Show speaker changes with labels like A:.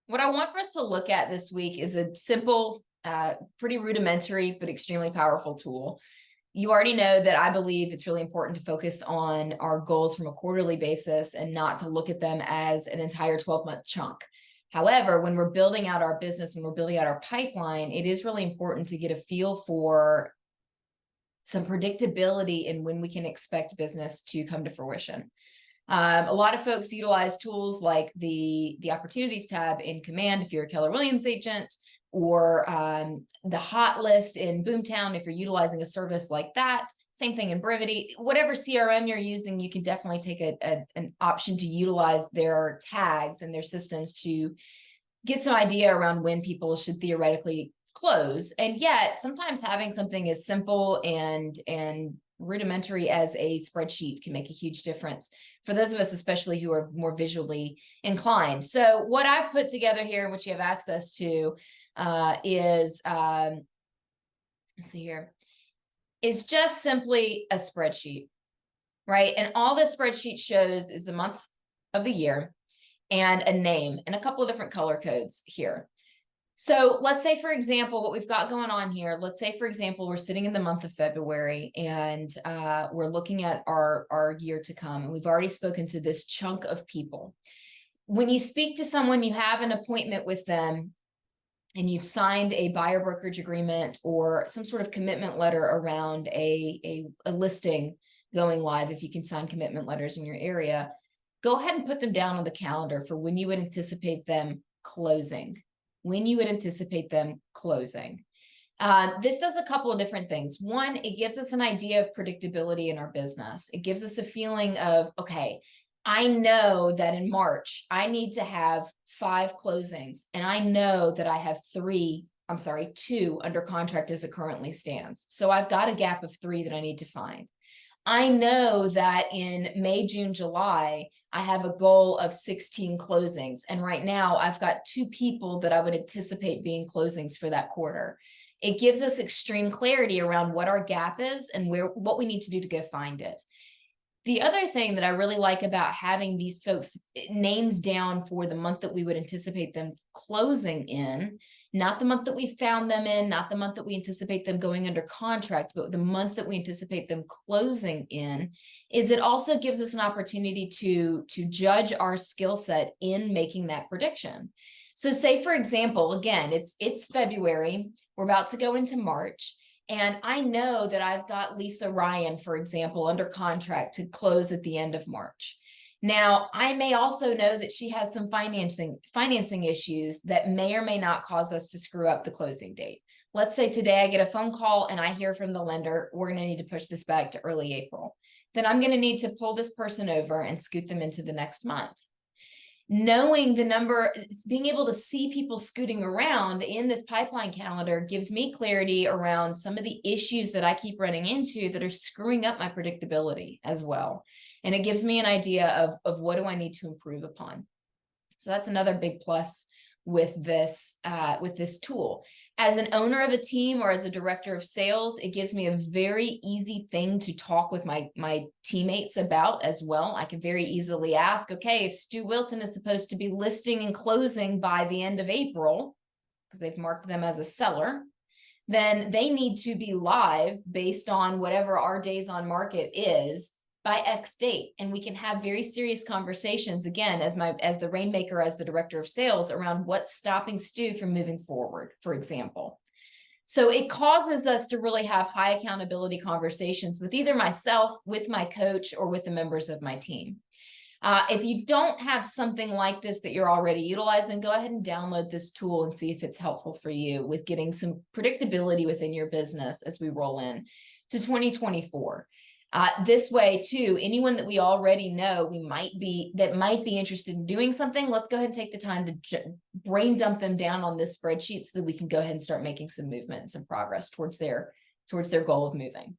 A: What I want for us to look at this week is a simple, pretty rudimentary, but extremely powerful tool. You already know that I believe it's really important to focus on our goals from a quarterly basis and not to look at them as an entire 12-month chunk. However, when we're building out our business, when we're building out our pipeline, it is really important to get a feel for some predictability in when we can expect business to come to fruition. A lot of folks utilize tools like the opportunities tab in Command if you're a Keller Williams agent, or the hot list in Boomtown if you're utilizing a service like that. Same thing in Brevity. Whatever CRM you're using, you can definitely take an option to utilize their tags and their systems to get some idea around when people should theoretically close. And yet sometimes having something as simple and rudimentary as a spreadsheet can make a huge difference for those of us, especially who are more visually inclined. So what I've put together here, which you have access to, is let's see here, is just simply a spreadsheet, right? And all this spreadsheet shows is the month of the year and a name and a couple of different color codes here. So let's say, for example, what we've got going on here, let's say, for example, we're sitting in the month of February and we're looking at our year to come, and we've already spoken to this chunk of people. When you speak to someone, you have an appointment with them, and you've signed a buyer brokerage agreement or some sort of commitment letter around a listing going live, if you can sign commitment letters in your area, go ahead and put them down on the calendar for when you would anticipate them closing. This does a couple of different things. One, it gives us an idea of predictability in our business. It gives us a feeling of, okay, I know that in March, I need to have 5 closings, and I know that I have 2 under contract as it currently stands. So I've got a gap of 3 that I need to find. I know that in May, June, July, I have a goal of 16 closings. And right now I've got 2 people that I would anticipate being closings for that quarter. It gives us extreme clarity around what our gap is and what we need to do to go find it. The other thing that I really like about having these folks' names down for the month that we would anticipate them closing in, not the month that we found them in, not the month that we anticipate them going under contract, but the month that we anticipate them closing in, is it also gives us an opportunity to judge our skill set in making that prediction. So say, for example, again, it's February, we're about to go into March, and I know that I've got Lisa Ryan, for example, under contract to close at the end of March. Now, I may also know that she has some financing issues that may or may not cause us to screw up the closing date. Let's say today I get a phone call and I hear from the lender, we're going to need to push this back to early April. Then I'm going to need to pull this person over and scoot them into the next month. Knowing the number, being able to see people scooting around in this pipeline calendar gives me clarity around some of the issues that I keep running into that are screwing up my predictability as well. And it gives me an idea of what do I need to improve upon. So that's another big plus with this tool. As an owner of a team or as a director of sales, it gives me a very easy thing to talk with my teammates about as well. I can very easily ask, okay, if Stu Wilson is supposed to be listing and closing by the end of April, because they've marked them as a seller, then they need to be live based on whatever our days on market is by X date. And we can have very serious conversations, again, as the rainmaker, as the director of sales, around what's stopping Stu from moving forward, for example. So it causes us to really have high accountability conversations with either myself, with my coach, or with the members of my team. If you don't have something like this that you're already utilizing, go ahead and download this tool and see if it's helpful for you with getting some predictability within your business as we roll in to 2024. This way too, anyone that we already know might be interested in doing something, let's go ahead and take the time to brain dump them down on this spreadsheet so that we can go ahead and start making some movement and some progress towards their goal of moving.